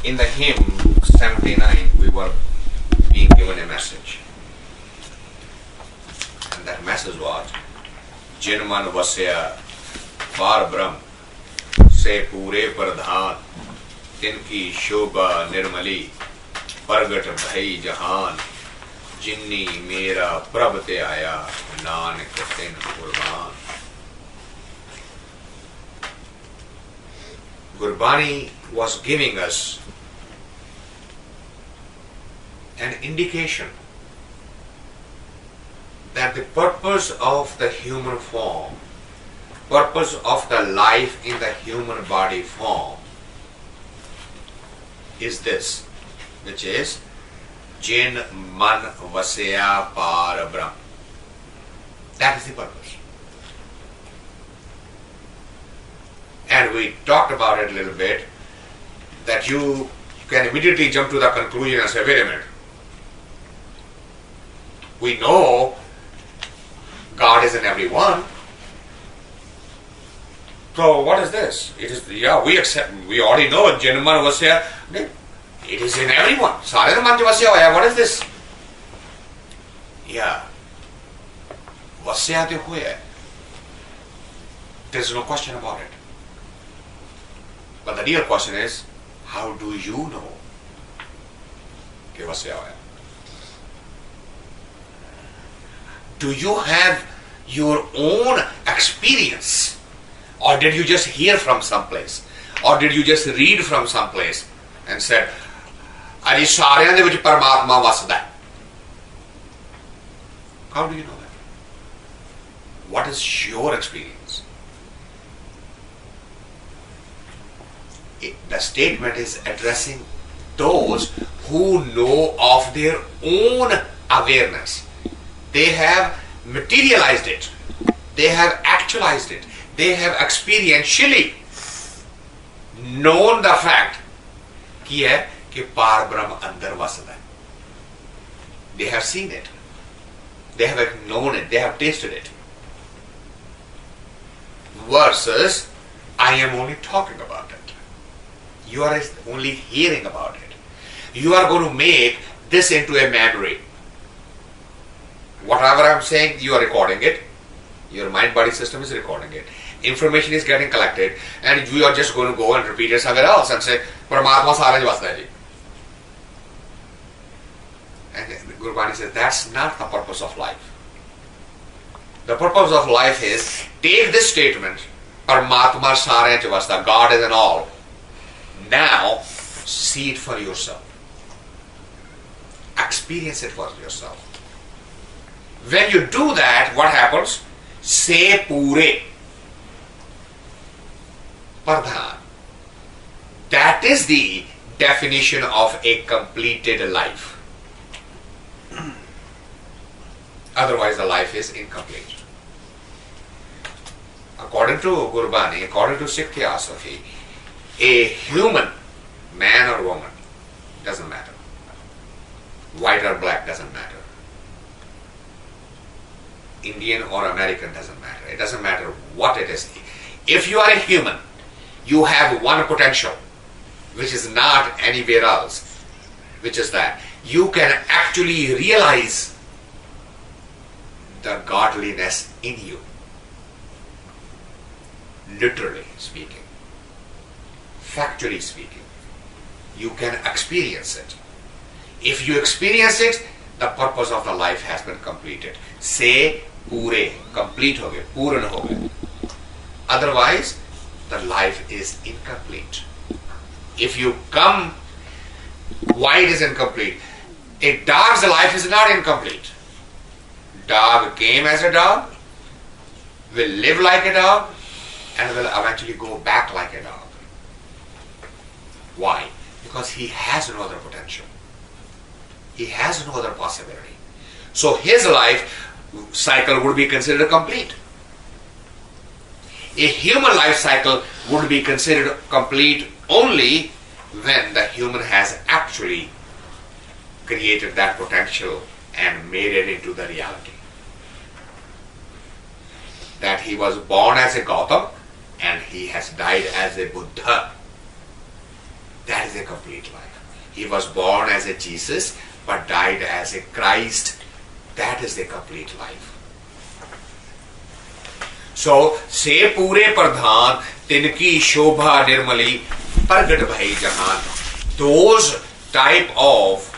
In the hymn 79, we were being given a message. And that message was, Jinman vasya par brahm se pure pradhan tinki shobha nirmali प्रगट भई जहान जिन्नी मेरा प्रभ ते आया नानक तिन कुर्बान. Gurbani was giving us an indication that the purpose of the human form, purpose of the life in the human body form is this, which is Jin Man Vasya Par Brahm. That is the purpose. And we talked about it a little bit, that you can immediately jump to the conclusion and say, wait a minute. We know God is in everyone. So what is this? It is, we accept, we already know Jin Man Vasya. It is in everyone. Sare man vasya hoya. What is this? Yeah. Vasya te hue. There's no question about it. But the real question is, how do you know ke vasya hoya? Do you have your own experience? Or did you just hear from someplace? Or did you just read from someplace and said, ਅਜੀ ਸਾਰਿਆਂ ਦੇ ਵਿੱਚ ਪਰਮਾਤਮਾ ਵਸਦਾ ਹੈ? How do you know that? What is your experience? The statement is addressing those who know of their own awareness. They have materialized it. They have actualized it. They have experientially known the fact कि है कि पार ब्रह्म अंदर वसदा है. They have seen it. They have known it. They have tasted it. Versus, I am only talking about it. You are only hearing about it. You are going to make this into a memory. Whatever I am saying, you are recording it. Your mind-body system is recording it. Information is getting collected, and you are just going to go and repeat it somewhere else and say, Paramatma Sara Vasda ji. And Gurbani says, that's not the purpose of life. The purpose of life is, take this statement, Paramatma Sara Vasda, God is in all. Now, see it for yourself. Experience it for yourself. When you do that, what happens? Se pure. Pardhan. That is the definition of a completed life. Otherwise, the life is incomplete. According to Gurbani, according to Sikh theosophy, a human, man or woman, doesn't matter. White or black doesn't matter. Indian or American doesn't matter. It doesn't matter what it is. If you are a human, you have one potential, which is not anywhere else, which is that you can actually realize the godliness in you. Literally speaking, factually speaking, you can experience it. If you experience it, the purpose of the life has been completed. Say pure, complete ho gaye, puran ho gaye. Otherwise, the life is incomplete. If you come, white is incomplete. A dog's life is not incomplete. Dog came as a dog, will live like a dog, and will eventually go back like a dog. Why? Because he has no other potential. He has no other possibility. So his life cycle would be considered complete. A human life cycle would be considered complete only when the human has actually created that potential and made it into the reality. That he was born as a Gautam and he has died as a Buddha. That is a complete life. He was born as a Jesus, but died as a Christ. That is the complete life. So, se pure pradhan, tinki shobha nirmali, pargat bhai jahan. Those type of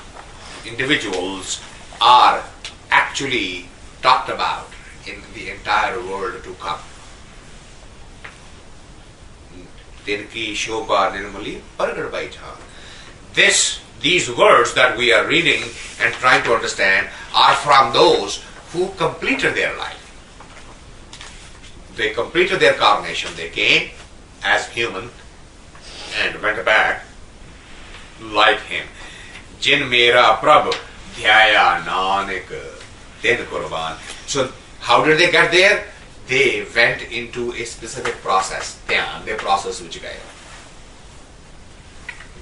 individuals are actually talked about in the entire world to come. Tinki shobha nirmali, pargat bhai jahan. These words that we are reading and trying to understand are from those who completed their life. They completed their carnation. They came as human and went back like him. Jin mera prabh dhyaya nanak tin kurban. So how did they get there? They went into a specific process. Dhyan, the process which gaya.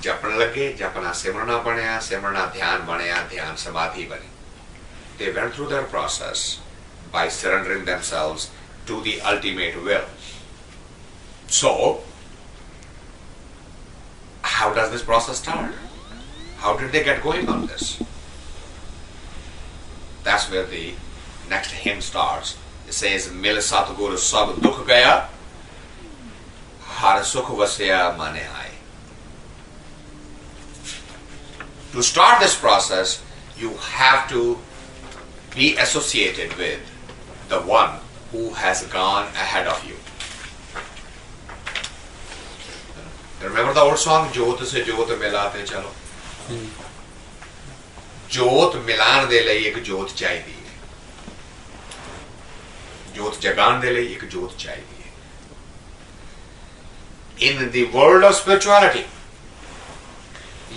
जपन लगे, जपना सिमरना बनया, सिमरना ध्यान बनया, ध्यान समाधि बनी. They went through their process by surrendering themselves to the ultimate will. So, how does this process start? How did they get going on this? That's where the next hymn starts. It says, Mil Satgur sab dukh gaya, har sukh vasya mane aaye. To start this process, you have to be associated with the one who has gone ahead of you. Remember the old song, Jyot se Jyot milate chalo? Jyot milan de lai ek Jyot chahiye. Jyot jagan de lai ek Jyot chahiye. In the world of spirituality,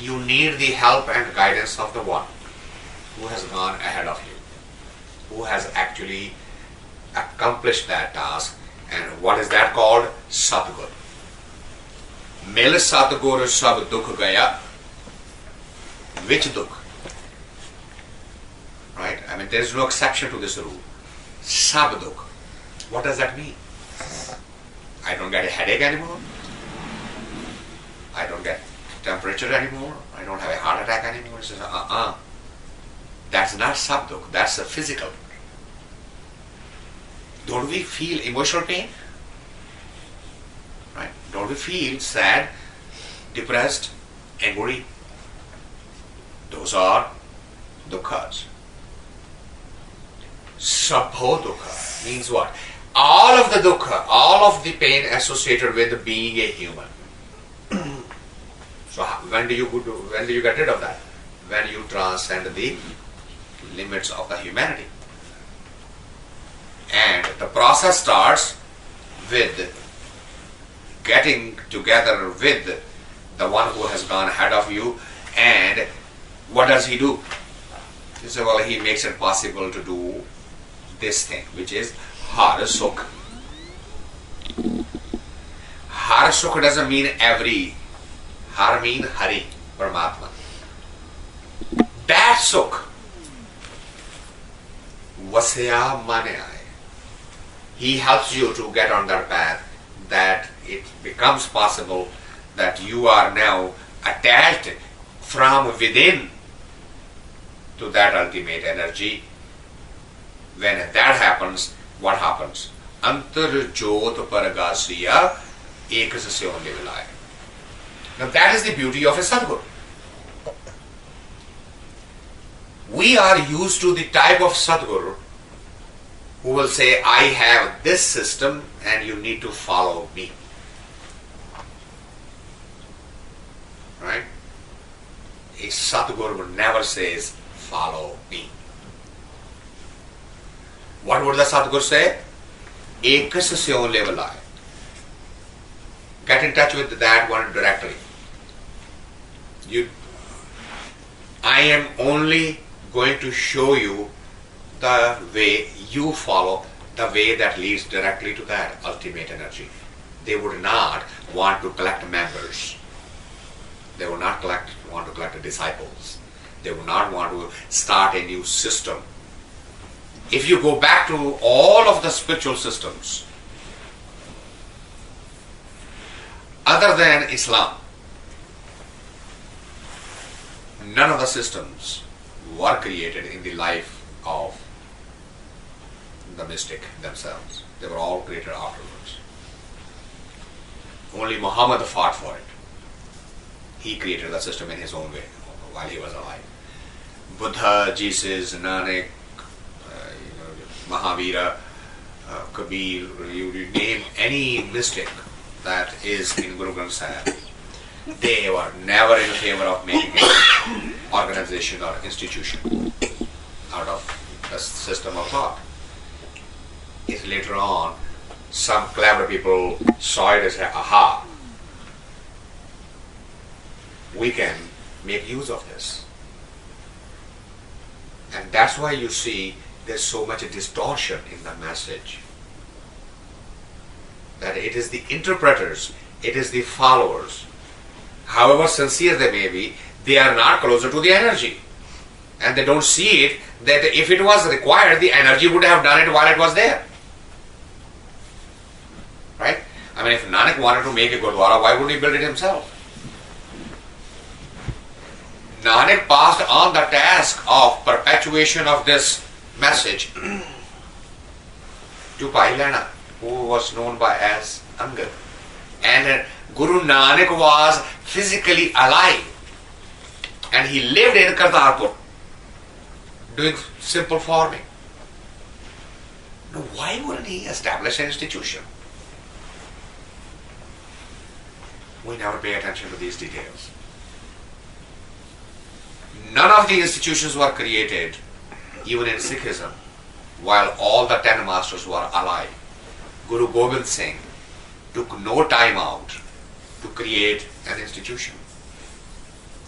you need the help and guidance of the one who has gone ahead of you, who has actually accomplished that task. And what is that called? Satgur. Mil Satgur sab dukh gaya. Which dukh? Right? I mean, there is no exception to this rule. Sab dukh. What does that mean? I don't get a headache anymore. I don't get temperature anymore. I don't have a heart attack anymore. It says, That's not sabdukh, that's a physical. Don't we feel emotional pain? Right? Don't we feel sad, depressed, angry? Those are dukkhas. Sabho dukkha means what? All of the dukkha, all of the pain associated with being a human. So when do you get rid of that? When you transcend the limits of the humanity. And the process starts with getting together with the one who has gone ahead of you. And what does he do? He says, well, he makes it possible to do this thing, which is har sukh. Har sukh doesn't mean every. Har mean Hari, Paramatma. That sukh, vasya mane aaye. He helps you to get on that path, that it becomes possible that you are now attached from within to that ultimate energy. When that happens, what happens? Antar jyot paragasiya ekasya only vilaya. Now that is the beauty of a Satgur. We are used to the type of Satguru who will say, I have this system and you need to follow me. Right? A Satguru never says, follow me. What would the Satguru say? Ekasya level aaye. Get in touch with that one directly. I am only going to show you the way you follow, the way that leads directly to that ultimate energy. They would not want to collect members. They would not want to collect disciples. They would not want to start a new system. If you go back to all of the spiritual systems, other than Islam, none of the systems were created in the life of the mystic themselves. They were all created afterwards. Only Muhammad fought for it. He created the system in his own way while he was alive. Buddha, Jesus, Nanak, Mahavira, Kabir, you name any mystic that is in Guru Granth Sahib, they were never in favor of making an organization or institution out of the system of thought. It's later on some clever people saw it as aha, we can make use of this. And that's why you see there's so much distortion in the message. That it is the interpreters, it is the followers, however sincere they may be, they are not closer to the energy. And they don't see it that if it was required, the energy would have done it while it was there. Right? I mean, if Nanak wanted to make a Gurdwara, why wouldn't he build it himself? Nanak passed on the task of perpetuation of this message to Bhai Lehna, who was known by as Angad. And Guru Nanak was physically alive. And he lived in Kartarpur, doing simple farming. Now, why wouldn't he establish an institution? We never pay attention to these details. None of the institutions were created, even in Sikhism, while all the 10 masters were alive. Guru Gobind Singh took no time out to create an institution.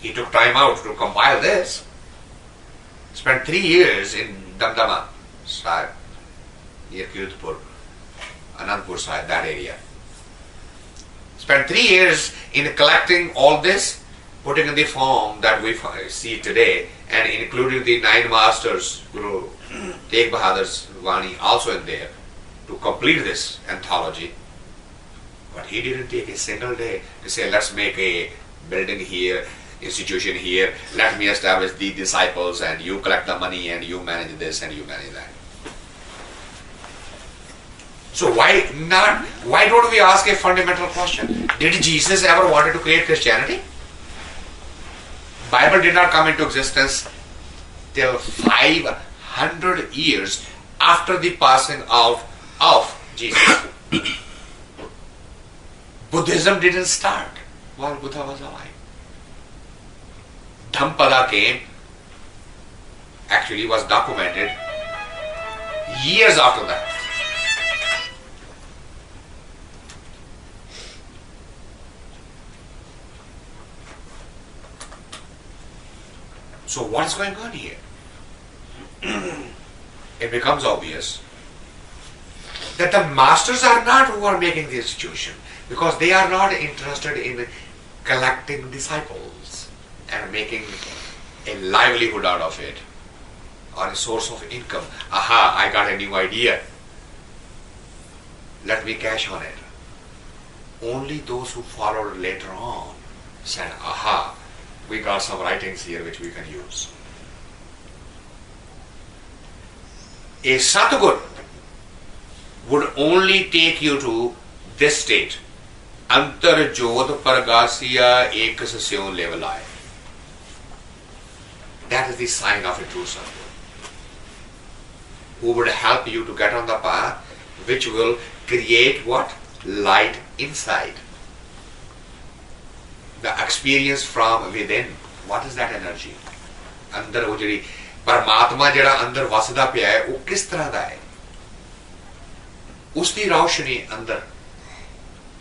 He took time out to compile this. Spent 3 years in Damdama Sahib, near Kirtpur, Anandpur Sahib, that area. Spent 3 years in collecting all this, putting in the form that we see today, and including the 9 masters, Guru Tegh Bahadur's Vani also in there, to complete this anthology. But he didn't take a single day to say, let's make a building here, institution here, let me establish the disciples, and you collect the money, and you manage this, and you manage that. So why don't we ask a fundamental question? Did Jesus ever wanted to create Christianity? Bible did not come into existence till 500 years after the passing out of Jesus. Buddhism didn't start while Buddha was alive. Dhampada came, actually was documented years after that. So what is going on here? It becomes obvious that the masters are not who are making the institution, because they are not interested in collecting disciples and making a livelihood out of it or a source of income. Aha, I got a new idea. Let me cash on it. Only those who followed later on said, aha, we got some writings here which we can use. A Satgur would only take you to this state. Antar Jod Pargasiya Ekasasyon Levelai. That is the sign of a true Satgur, who would help you to get on the path which will create what? Light inside. The experience from within. What is that energy? अंदर वो जड़ी परमात्मा जड़ा अंदर वसदा पिया है वो किस तरह दा है? उसकी रोशनी अंदर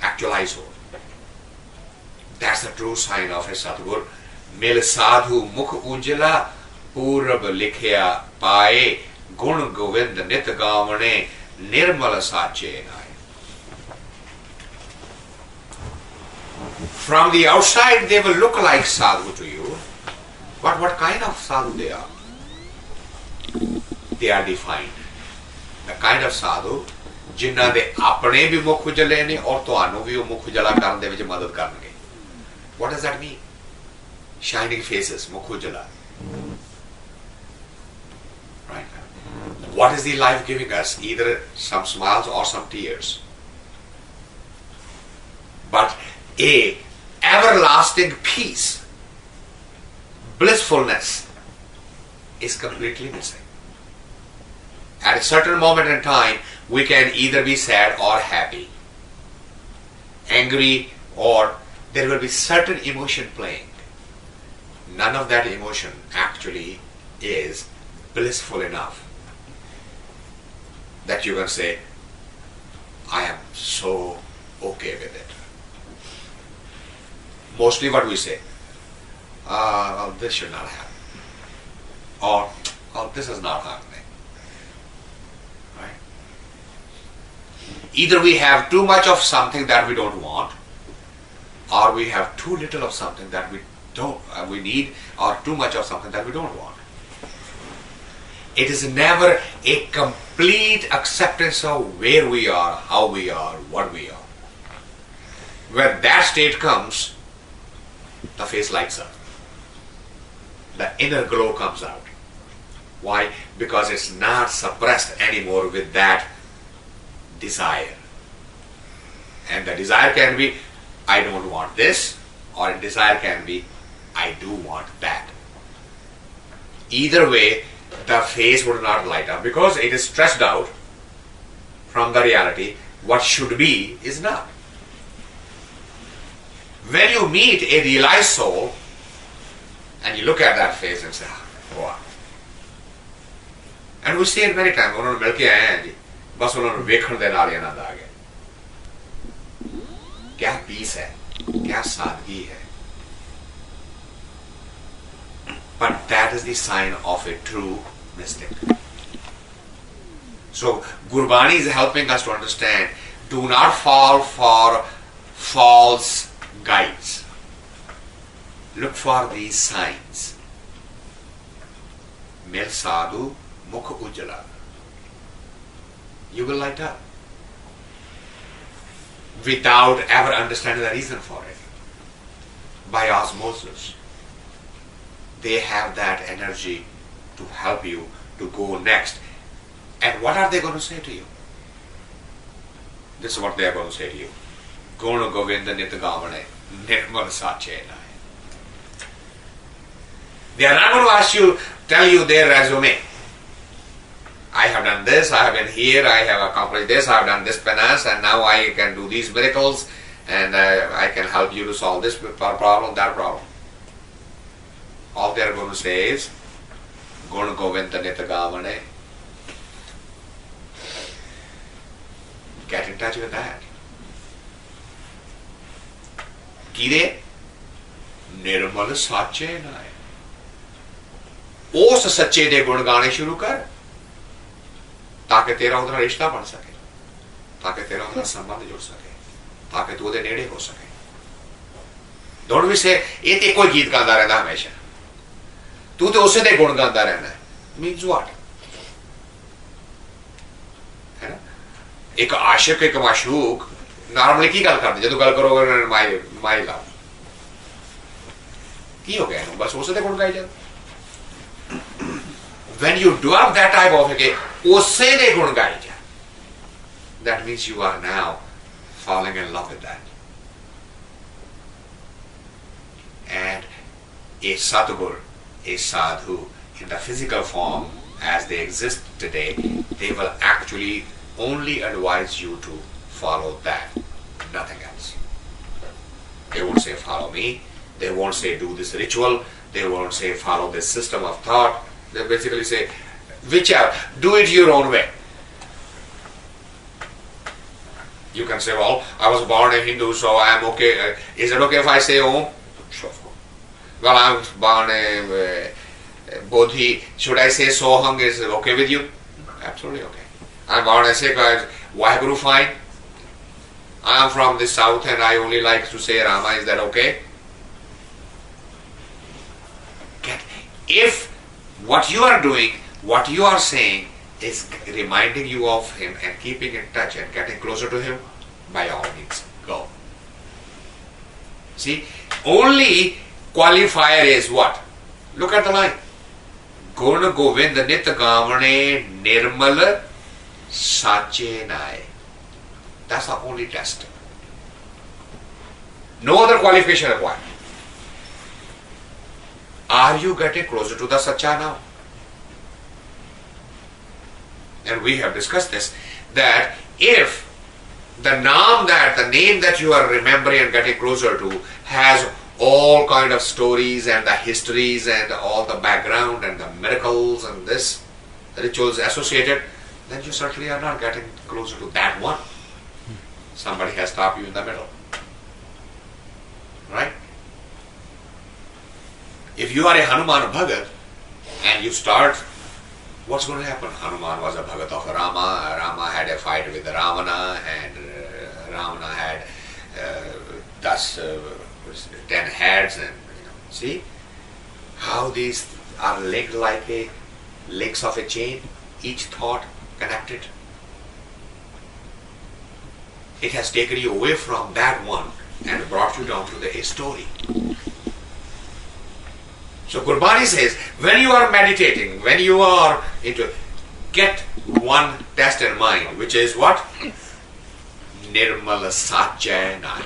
actualize हो. That's the true sign of a Satgur. मिल साधु मुख उजला पूरब लिखया पाए गुण गोविंद नित गावने निर्मल साचे नाय. From the outside, they will look like sadhu to you, but what kind of sadhu they are? They are defined. The kind of sadhu, जिन्हां दे अपने भी मुख उजले ने और तुहानू भी वो मुख उजला करन दे विच मदद करनगे. What does that mean? shining faces, mukhujala. Right? What is the life giving us? Either some smiles or some tears. But a everlasting peace, blissfulness is completely missing. At a certain moment in time, we can either be sad or happy, angry, or there will be certain emotion playing. None of that emotion actually is blissful enough that you can say, I am so okay with it. Mostly what we say, well, this should not happen, or oh, this is not happening. Right? Either we have too much of something that we don't want, or we have too little of something that we need, or too much of something that we don't want. It is never a complete acceptance of where we are, how we are, what we are. When that state comes, the face lights up. The inner glow comes out. Why? Because it's not suppressed anymore with that desire. And the desire can be, I don't want this, or a desire can be, I do want that. Either way, the face would not light up because it is stressed out from the reality. What should be is not. When you meet a realized soul and you look at that face and say, wow. And we see it many times. उन्होंने मिल के आए हैं जी, बस उन्होंने वेखण दे नाल ही आनंद आ गया. क्या piece है, क्या सादगी है. But that is the sign of a true mystic. So Gurbani is helping us to understand, do not fall for false guides. Look for these signs. Mil sadhu mukh ujjala. You will light up without ever understanding the reason for it. By osmosis. They have that energy to help you to go next. And what are they going to say to you? This is what they are going to say to you. Guna Govinda Nitagavane Nirmal Sache. They are not going to ask you, tell you their resume. I have done this, I have been here, I have accomplished this, I have done this penance, and now I can do these miracles, and I can help you to solve this problem, that problem. All they are going to say is, Guna Govinda Nitagavane. Get in touch with that. Kire Nirmal Sache Nai. उस सच्चे दे गुण गाने शुरू कर ताकि तेरा उधर रिश्ता बन सके, ताकि तेरा उधर संबंध जुड़ सके, ताकि तू उधर नेड़े हो सके. Don't we say ये ते कोई गीत गाता रहता हमेशा, तू तो उसे दे गुण गाता रहना है. Means what? है ना? एक आशिक एक माशूक नॉर्मली की गल करते जब गल करोगे माई लव की हो गया बस उसे दे गुण गाई जाते. When you develop that type of usse de gun gaye ja, that means you are now falling in love with that. And a Satgur, a sadhu, in the physical form as they exist today, they will actually only advise you to follow that, nothing else. They won't say follow me, they won't say do this ritual, they won't say follow this system of thought. They basically say, whichever, do it your own way. You can say, well, I was born a Hindu, so I am okay. Is it okay if I say Om? Sure. Well, I was born a Bodhi. Should I say Sohang? Is it okay with you? Absolutely okay. I am born a Sikh. Waheguru, fine. I am from the south and I only like to say Rama. Is that okay? If what you are doing, what you are saying is reminding you of him and keeping in touch and getting closer to him, by all means, go. See, only qualifier is what? Look at the line. Gun Govind Nit Gavane Nirmal Sache Nai. That's the only test. No other qualification required. Are you getting closer to the Sacha now? And we have discussed this, that if the name that you are remembering and getting closer to has all kind of stories and the histories and all the background and the miracles and this rituals associated, then you certainly are not getting closer to that one. Somebody has stopped you in the middle. Right? If you are a Hanuman Bhagat and you start, what's going to happen? Hanuman was a Bhagat of Rama. Rama had a fight with Ravana, and Ravana had 10 heads. And see how these are linked like a links of a chain, each thought connected. It has taken you away from that one and brought you down to the story. So Gurbani says, when you are meditating, when you are into, get one test in mind, which is what? Nirmal Satyanai.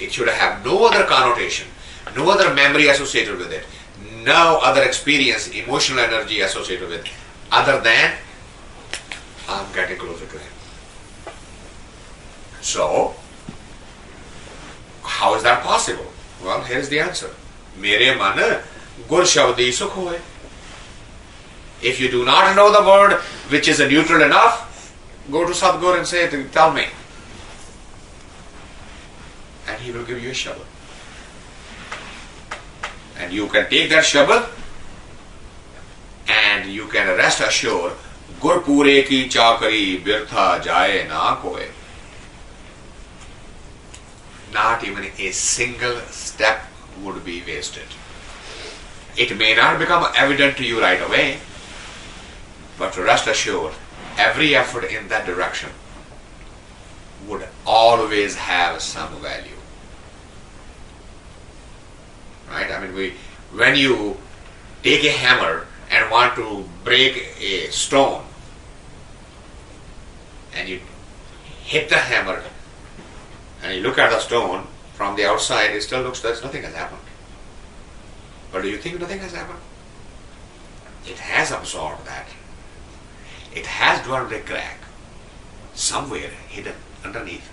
It should have no other connotation, no other memory associated with it, no other experience, emotional energy associated with it, other than I'm getting closer to him. So, how is that possible? Well, here is the answer. Mere man gur shabdi sukh hoye. If you do not know the word which is neutral enough, go to Satgur and say, tell me. And he will give you a shabad. And you can take that shabad and you can rest assured, gur pure ki chakari birtha jaye na koe. Not even a single step would be wasted. It may not become evident to you right away, but rest assured, every effort in that direction would always have some value. Right? I mean, when you take a hammer and want to break a stone, and you hit the hammer, and you look at the stone from the outside, it still looks like nothing has happened. But do you think nothing has happened? It has absorbed that. It has dwelled a crack somewhere hidden underneath.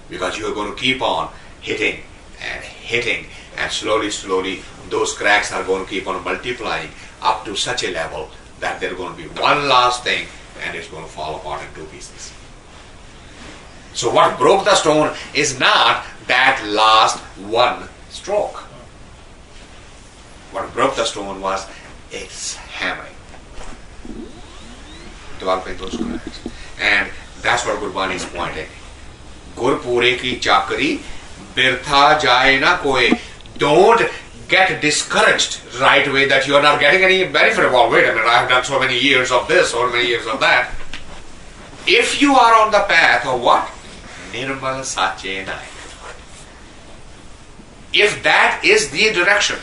Because you are going to keep on hitting, and slowly those cracks are going to keep on multiplying up to such a level that there are going to be one last thing and it's going to fall apart in two pieces. So what broke the stone is not that last one stroke. What broke the stone was its hammering, developing those cracks. And that's what Gurbani is pointing. Gur pure ki chakri birtha jaye na koe. Don't get discouraged right away that you are not getting any benefit. Well, wait a minute, I have done so many years of this, so many years of that. If you are on the path of what? Nirmal Satyenai. If that is the direction,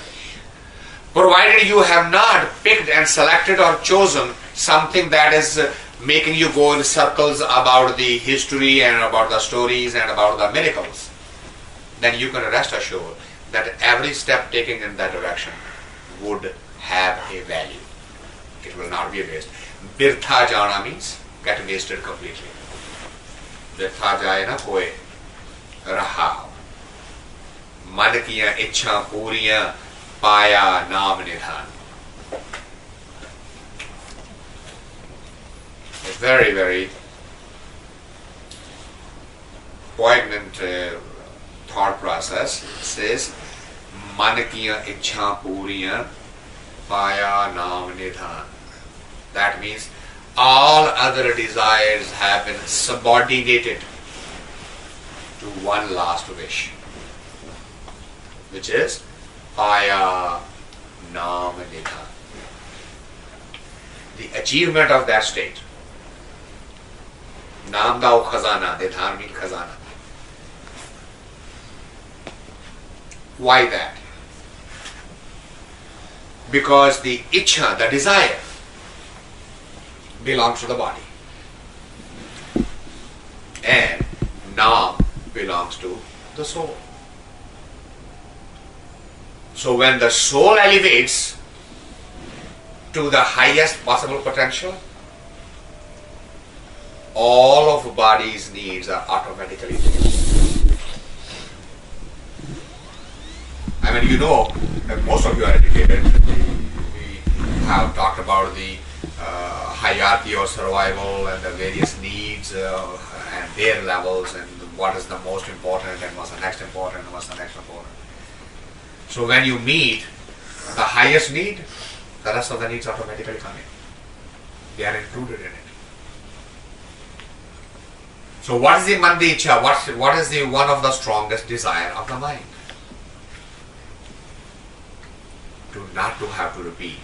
provided you have not picked and selected or chosen something that is making you go in circles about the history and about the stories and about the miracles, then you can rest assured that every step taken in that direction would have a value. It will not be a waste. Birtha jana means get wasted completely. Birtha jaye na koe raha. मन किया इच्छा पूरियां पाया नाम निधान. A very, very poignant thought process. It says, मन किया इच्छा पूरियां पाया नाम निधान. That means all other desires have been subordinated to one last wish, which is Paya Nam Nidhan. The achievement of that state. Nam Dao Khazana, Nidhan means Khazana. Why that? Because the ichha, the desire, belongs to the body. And nam belongs to the soul. So when the soul elevates to the highest possible potential, all of body's needs are automatically met. I mean, you know that most of you are educated. We have talked about the hierarchy of survival and the various needs and their levels and what is the most important and what's the next important and what's the next important. So when you meet the highest need, the rest of the needs automatically come in. They are included in it. So what is the mandicha? What is the one of the strongest desire of the mind? To not to have to repeat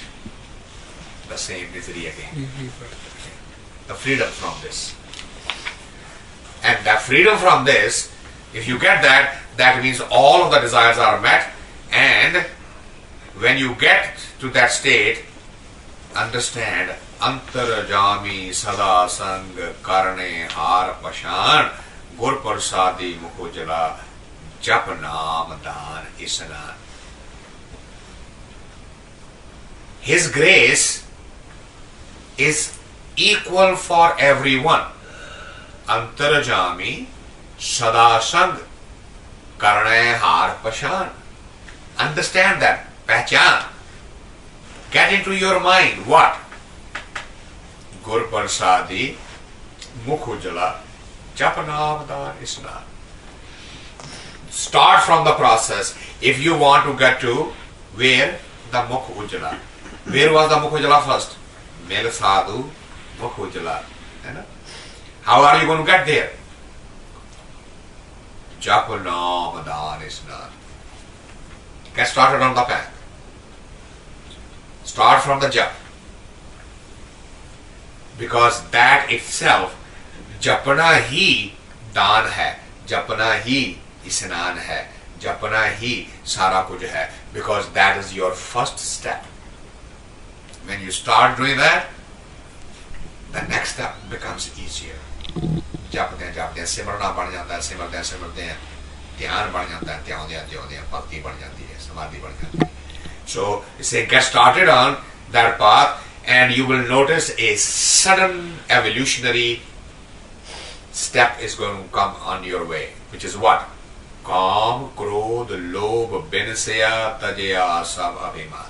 the same misery again. The freedom from this. And that freedom from this, if you get that, that means all of the desires are met. And when you get to that state, understand antarjami sada sang karne har pashan gur parsadi mukhujala jap naam dan isnan. His grace is equal for everyone. Antarjami sada sang karne har pashan. Understand that. Pehchan. Get into your mind what? Gur Parsadi Mukhujala Japanavadar Isna. Start from the process. If you want to get to where? The Mukhujala. Where was the Mukhujala first? Mel Sadhu Mukhujala. How are you going to get there? Japanavadar Isna. Get started on the path. Start from the jap. Because that itself, japana hi daan hai, japana hi isnan hai, japana hi sara kuch hai. Because that is your first step. When you start doing that, the next step becomes easier. Japte simrana ban jata hai, simrte hain, dhyan ban jata hai, dhyan bhakti ban jati hai, samadhi ban jati hai. So, say get started on that path and you will notice a sudden evolutionary step is going to come on your way, which is what? Kam, Krodh, Lobh, Binasya, Tajaya, Sab, Abhiman.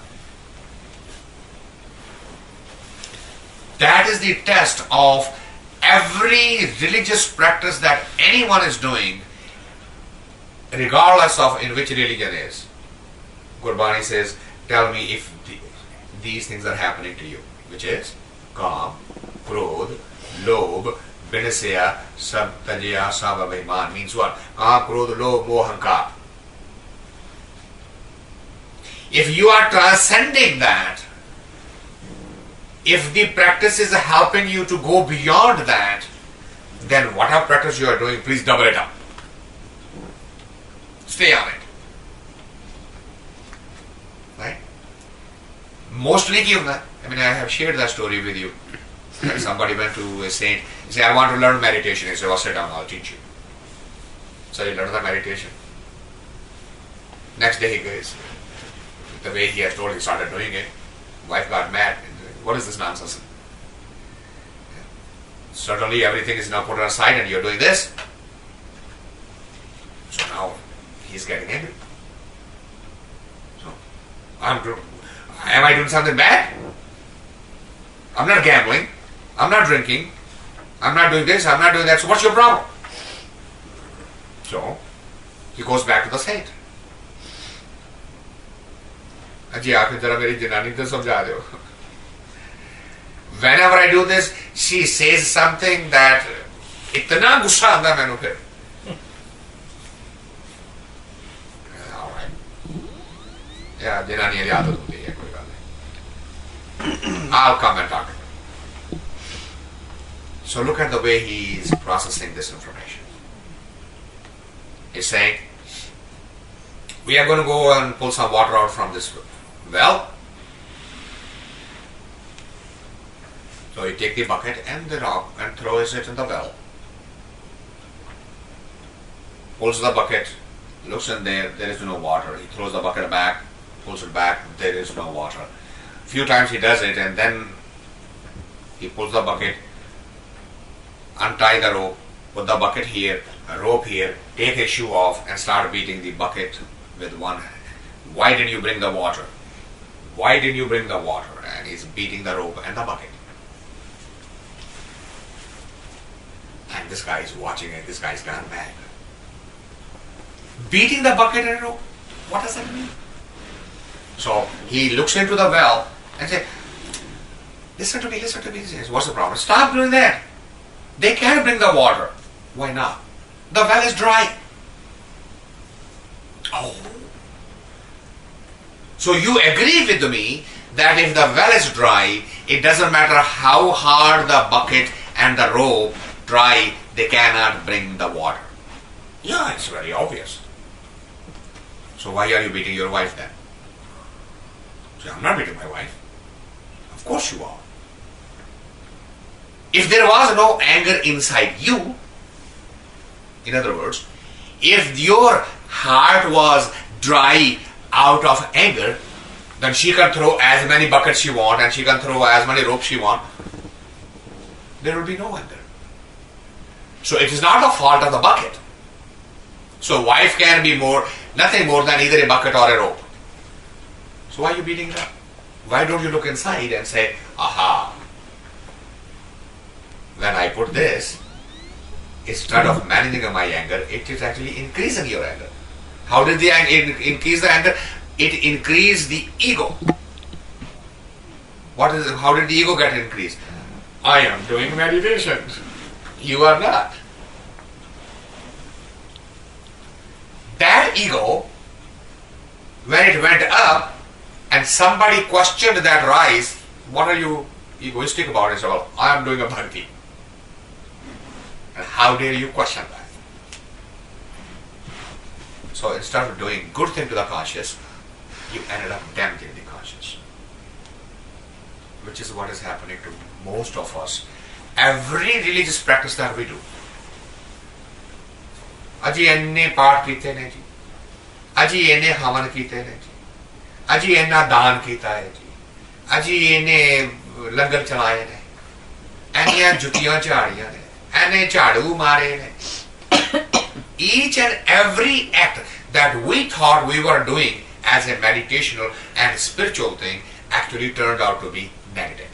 That is the test of every religious practice that anyone is doing, regardless of in which religion is. Gurbani says, tell me if these things are happening to you, which is Kam, Krodh, Lobh, Binasya, Sab, Tajaya, Sab, Abhiman. Means what? Kam, Krodh, Lobh, Mohankar. If you are transcending that, if the practice is helping you to go beyond that, then whatever practice you are doing, please double it up. Stay on it. Right? Mostly I mean, I have shared that story with you. Somebody went to a saint, he said, I want to learn meditation. He said, well, sit down, I'll teach you. So he learned the meditation. Next day he goes, the way he has told, he started doing it. Wife got mad. What is this nonsense? Certainly everything is now put aside and you're doing this. So now he's getting angry. So am I doing something bad? I'm not gambling. I'm not drinking. I'm not doing this. I'm not doing that. So what's your problem? So he goes back to the saint. Aji, aap jara meri janani to samjha do. Whenever I do this, she says something that itna gussa aanda mainu phir. All right. Yeah, janani ki aadat hoti hai, koi baat nahi. I'll come and talk to her. So look at the way he is processing this information. He's saying, we are going to go and pull some water out from this well. So he take the bucket and the rock and throws it in the well. Pulls the bucket, looks in there, there is no water. He throws the bucket back, pulls it back, there is no water. A few times he does it, and then he pulls the bucket, untie the rope, put the bucket here, a rope here, take his shoe off and start beating the bucket with one hand. Why didn't you bring the water? Why didn't you bring the water? And he's beating the rope and the bucket. And this guy is watching it, this guy's gone mad. Beating the bucket and rope, what does that mean? So he looks into the well and says, listen to me. He says, what's the problem? Stop doing that. They can't bring the water. Why not? The well is dry. Oh. So you agree with me that if the well is dry, it doesn't matter how hard the bucket and the rope dry, they cannot bring the water. Yeah, it's very obvious. So why are you beating your wife then? So I'm not beating my wife. Of course you are. If there was no anger inside you, in other words, if your heart was dry out of anger, then she can throw as many buckets she wants and she can throw as many ropes she wants. There will be no anger. So it is not the fault of the bucket. So wife can be nothing more than either a bucket or a rope. So why are you beating her? Why don't you look inside and say, aha, when I put this, instead of managing my anger, it is actually increasing your anger. How did the increase the anger? It increased the ego. How did the ego get increased? I am doing meditation. You are not. That ego, when it went up and somebody questioned that rise, what are you egoistic about? He said, well, I am doing a bhakti. And how dare you question that? So instead of doing good thing to the conscious, you ended up damaging the conscious. Which is what is happening to most of us. Every religious practice that we do. अजी इन्ने पाठ कीते ने जी, अजी इन्ने हवन कीते ने जी, अजी इन्ना दान कीता है जी, अजी इन्ने लंगर चलाए ने, इन्नियां जुतियां झाड़ियां ने, इन्ने झाड़ू मारे ने. Each and every act that we thought we were doing as a meditational and spiritual thing actually turned out to be negative.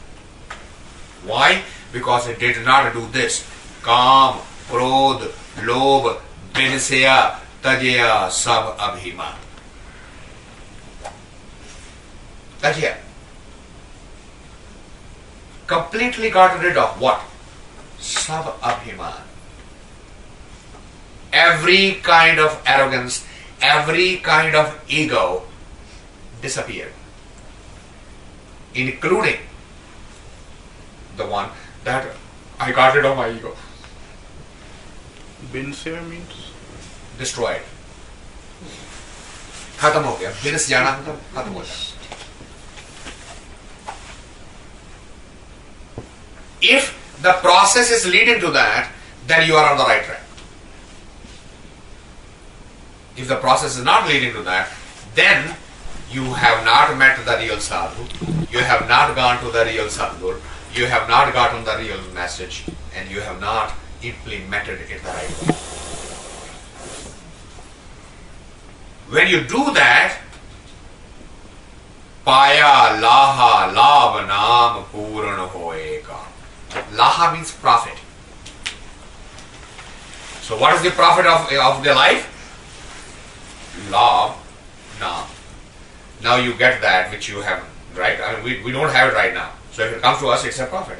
Why? Because it did not do this. Kam, Krodh, Lobh, Binasya, Tajeya, Sab Abhiman. Tajeya. Completely got rid of what? Sab Abhiman. Every kind of arrogance, every kind of ego disappeared. Including the one that I got rid of my ego. Binasya means? Destroyed. खत्म हो गया. बिनस जाना मतलब खत्म हो गया. If the process is leading to that, then you are on the right track. If the process is not leading to that, then you have not met the real sadhu, you have not gone to the real Satgur, you have not gotten the real message, and you have not implemented it the right way. When you do that, Paya Laha Labh Naam Puran Hoega. Laha means profit. So what is the profit of the life? Labh Naam. Now you get that which you have, right? I mean, we don't have it right now. So if it comes to us, it's a profit.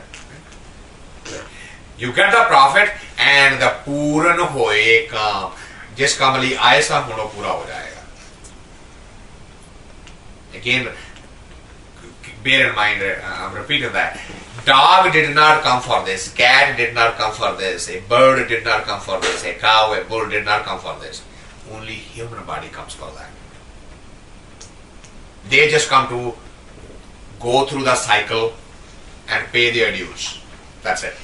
You get the profit and the Puran Hoye Kam. Jis kam liye aisa hono pura ho jayega. Again, bear in mind, I'm repeating that. Dog did not come for this. Cat did not come for this. A bird did not come for this. A cow, a bull did not come for this. Only human body comes for that. They just come to go through the cycle and pay their dues. That's it.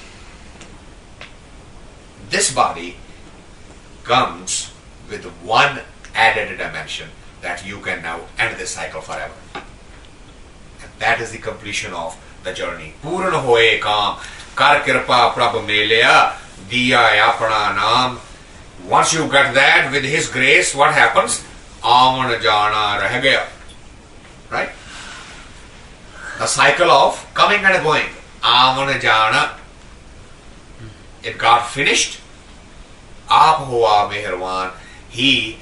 This body comes with one added dimension, that you can now end this cycle forever. And that is the completion of the journey. Purna hoye kaam, kar kirpa prabh melya, diya apna naam. Once you get that with His grace, what happens? Avan jana reh gaya. Right? The cycle of coming and going. Avan jana. It got finished. Aap hua meherwan. He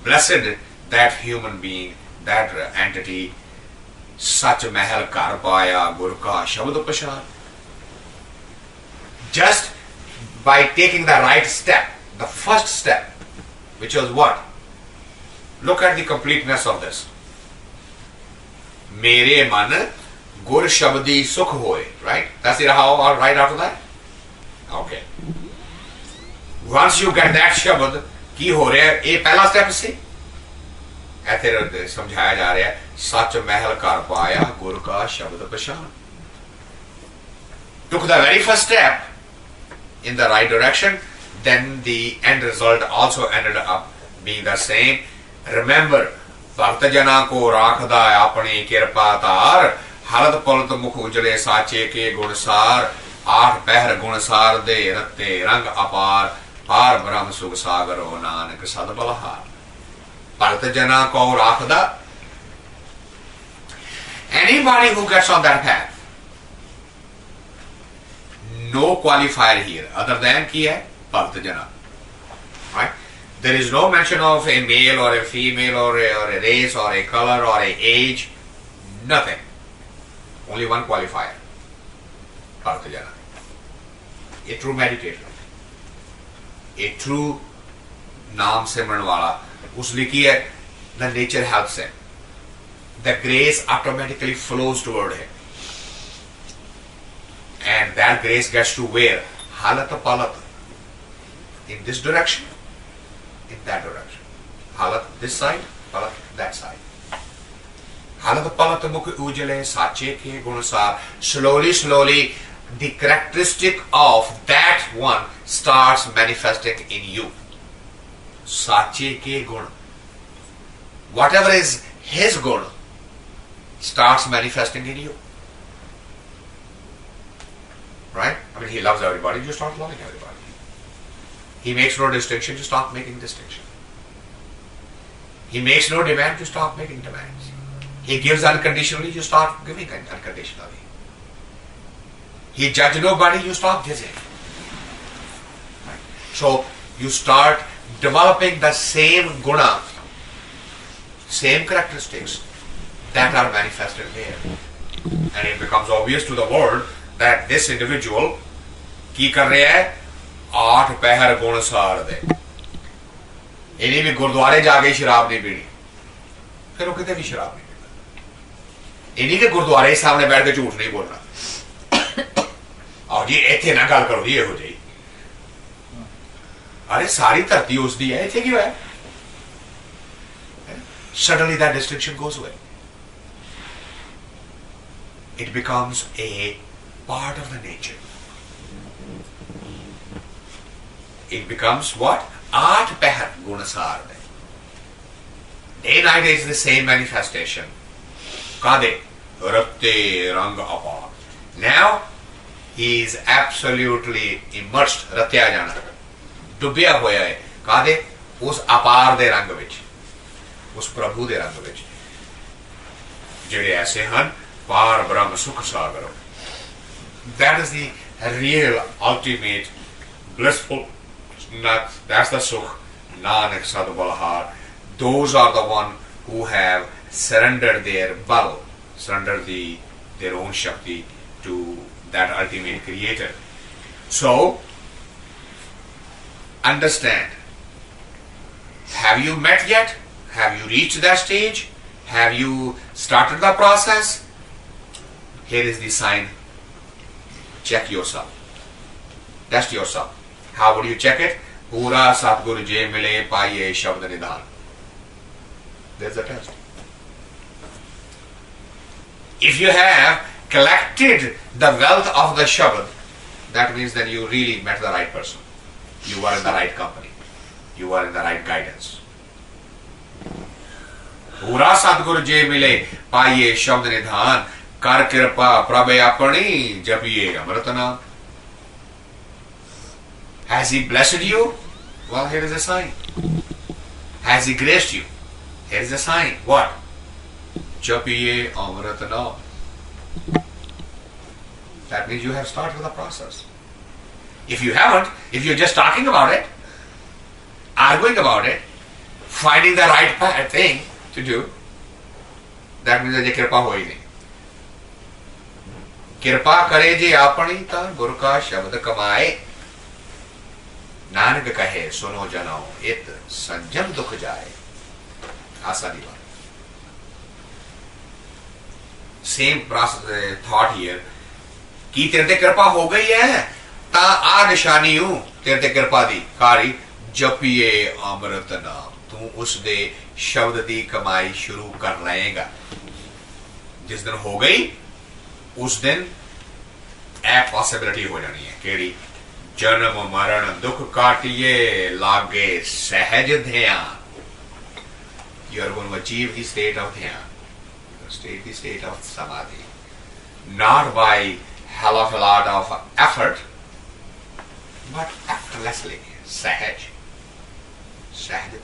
blessed that human being, that entity. Sach mahal kar paya gur ka shabd pashar. Just by taking the right step, the first step, which was what? Look at the completeness of this. Mere man gur shabdi sukh hoye. Right? That's it. How? Right after that? Okay. Once you get that shabd, ki ho raha hai? A pehla step se. ऐसे समझाया जा रहा है सच महल कर पाया गुर का शब्द पहचान. Took the very first step in the right direction, then the end result also ended up being the same. Remember, भक्त जना को राखदा अपनी कृपा तार, हरद पलत मुख उजले साचे के गुणसार, आठ पहर गुणसार दे रत्ते रंग अपार, पार ब्रह्म सुख सागरो नानक सद बलहार. भक्त जना को राखदा. Anybody who gets on that path, no qualifier here other than ki hai bhakt jana. Right? There is no mention of a male or a female or a race or a color or a age. Nothing. Only one qualifier. Bhakt jana. A true meditator. A true naam simran wala. Usli ki hai, the nature helps him. The grace automatically flows toward him. And that grace gets to where? Halat palat. In this direction, in that direction. Halat this side, palat that side. Halat palat mukh ujale sache ke gunasar. Slowly, slowly, the characteristic of that one starts manifesting in you. Sache ke gun. Whatever is his gun starts manifesting in you. Right? I mean, he loves everybody, you start loving everybody. He makes no distinction, you stop making distinction. He makes no demand, you stop making demands. He gives unconditionally, you start giving unconditionally. He judges nobody, you stop judging. Right? So, you start developing the same guna, same characteristics that are manifested there. And it becomes obvious to the world that this individual की कर रहा है 8 पहर गुण सार दे. इन्हीं भी गुरुद्वारे जाके शराब नहीं पीनी, फिर वो कितने भी शराब नहीं पीता. इन्हीं के गुरुद्वारे सामने बैठ के झूठ नहीं बोलना. और जी इतने ना गल करो, ये हो जाए. अरे सारी धरती उसदी है, इतने क्यों है? Suddenly that distinction goes away. It becomes a part of the nature. It becomes what? Aat pehar gunasar. Day night is the same manifestation. Kade ratte rang apar. Now he is absolutely immersed. Ratya jana. Dubya hoya hai. Kade us apar de rang vich. Us prabhu de rang vich. Jehde aise han par brahm sukh sagaro. That is the real ultimate blissful. That's the sukh. Nanak sad balhar. Those are the one who have surrendered their bal, surrendered their own shakti to that ultimate creator. So, understand. Have you met yet? Have you reached that stage? Have you started the process? Here is the sign. Check yourself. Test yourself. How would you check it? Pura Satgur je mile paiye shabd nidhan. There's a test. If you have collected the wealth of the Shabad, that means then you really met the right person. You are in the right company. You are in the right guidance. पूरा सतगुर जे मिले पाइए शब्द निधान कर कृपा प्रभु अपनी जपिए अमृत नाम. Has he blessed you? Well, here is a sign. Has he graced you? Here is a sign. What? Japiye amrit naam. That means you have started the process. If you haven't, if you're just talking about it, arguing about it, finding the right thing to do, that means that kripa hoi nahi. Kripa करे जे आपनी ता गुरु का शब्द कमाए. नानक कहे सुनो जनो इत संजम दुख जाए. आसानी बात. Same process thought here. कि तेरे ते कृपा हो गई है ता आ निशानी हूं तेरे ते कृपा दी कारी जपिए अमृत नाम. तू उस दे शब्द दी कमाई शुरू कर लेगा. जिस दिन हो गई उस दिन ए पॉसिबिलिटी हो जानी है. केड़ी? जन्म मरण दुख काटिए लागे सहज ध्यान. You are going to achieve the state of dhyan, the state of samadhi, not by hell of a lot of effort, but effortlessly. सहज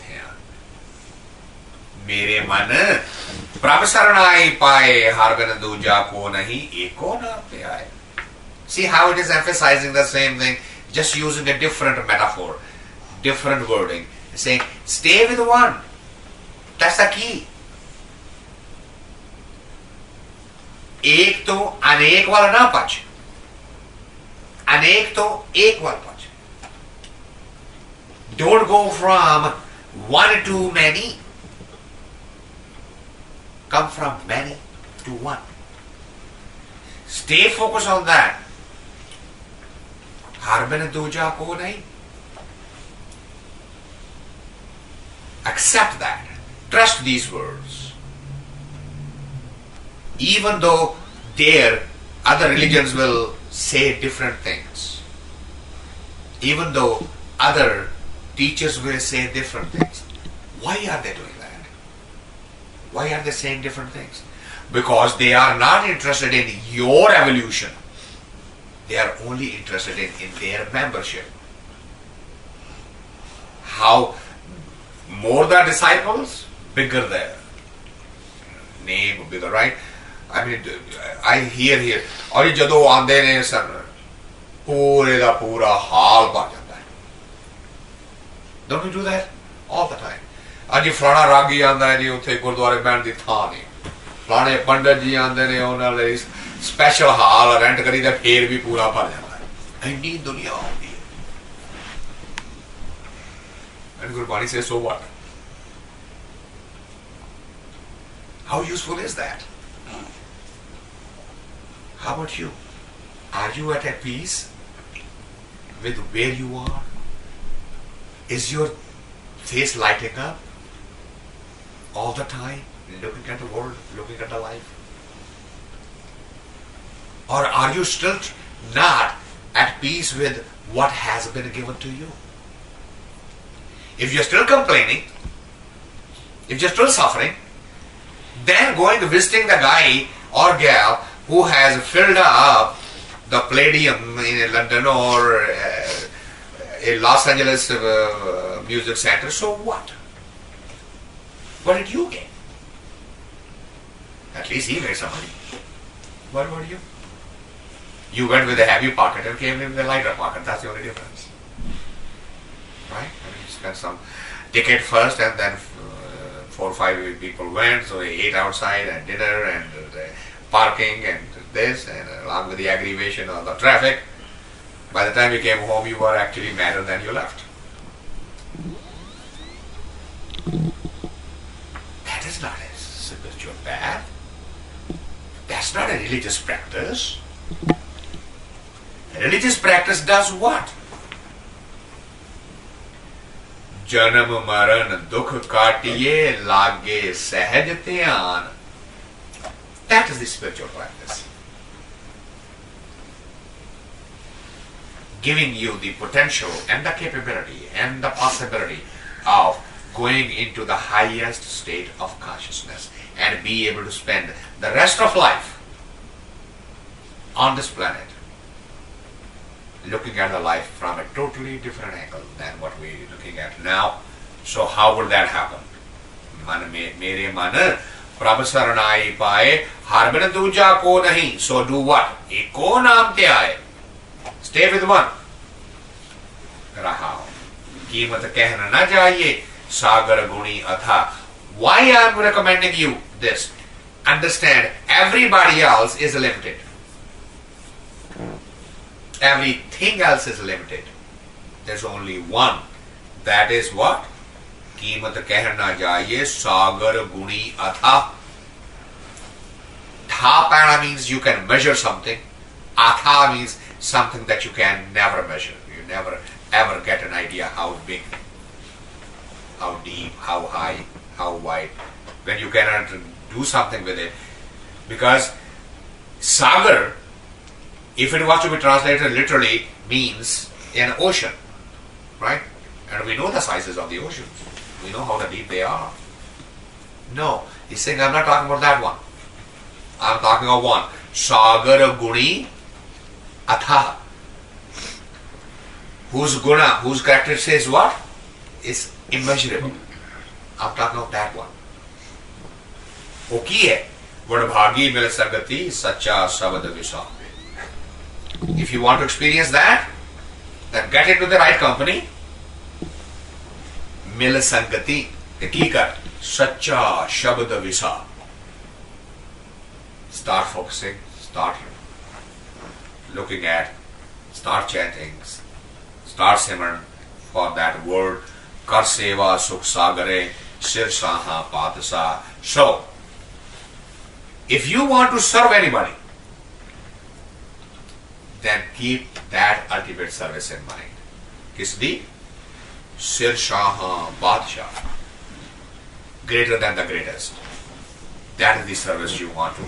ध्यान. मेरे मन प्रभ शरण आई पाए हर बिन दूजा को नहीं एको ना पे आए. See how it is emphasizing the same thing, just using a different metaphor, different wording, saying stay with one. That's the key. एक तो अनेक वाला ना पच, अनेक तो एक वाला पच. Don't go from one to many. Come from many to one. Stay focused on that. हर बिन दूजा को नहीं. Accept that. Trust these words. Even though their other religions will say different things, even though other teachers will say different things, why are they doing that? Why are they saying different things? Because they are not interested in your evolution. They are only interested in their membership. How more the disciples, bigger their name, bigger, right? I mean, I hear here, और जदों आंदे ने sir पूरे दा पूरा हाल बन जाता है. Don't we do that all the time? अजी फलाना रागी आंदा है जी उत्थे गुरुद्वारे बैठ दी थां नहीं. फलाने पंडित जी आंदे ने उन्हां लई स्पेशल हाल रेंट करी ते फेर भी पूरा भर जाता है. इन्नी दुनिया होती है. And Gurbani says, so what? How useful is that? How about you? Are you at a peace with where you are? Is your face lighting up all the time, looking at the world, looking at the life? Or are you still not at peace with what has been given to you? If you're still complaining, if you're still suffering, then going visiting the guy or gal who has filled up the Palladium in London or a Los Angeles music center, so what? What did you get? At least he made some money. What about you? You went with a heavy pocket and came in with a lighter pocket. That's the only difference. Right? I mean, you spent some ticket first and then 4 or 5 people went, so they ate outside and dinner and parking and this, and along with the aggravation of the traffic, by the time you came home you were actually madder than you left. That is not a spiritual path. That's not a religious practice. A religious practice does what? जन्म मरण दुख काटिए लागे सहज ध्यान. That is the spiritual practice. giving you the potential and the capability and the possibility of going into the highest state of consciousness and be able to spend the rest of life on this planet looking at the life from a totally different angle than what we're looking at now. So how would that happen? मन में मेरे मन प्रभ शरणाई पाए हर बिन दूजा को नहीं. So do what? एको नाम ते आए. Stay with one. रहा कीमत कहना ना चाहिए सागर गुणी अथा. Why I am recommending you this? Understand, everybody else is limited. Everything else is limited. There's only one. That is what? कीमत कहना चाहिए सागर गुणी अथा. Tha para means you can measure something. Atha means something that you can never measure. You never ever get an idea how big, how deep, how high, how wide, when you cannot do something with it. Because Sagar, if it was to be translated literally, means an ocean, right? And we know the sizes of the oceans. We know how deep they are. No, he's saying I'm not talking about that one. I'm talking of one. Sagar Guni Atha. Whose guna, whose character says what? Is immeasurable. I'm talking of that one. Okay. Vadbhagi mil sargati sacha sabad visa. If you want to experience that, then get into the right company. Mil sangati. Ki kar. Sacha shabad visa. Start focusing. Start looking at. Start chanting. Start simran for that word. Kar seva sukh sagare sir saha patasa. So, if you want to serve anybody, then keep that ultimate service in mind. Kisdi? Sir Shaha Badshah. Greater than the greatest. That is the service you want to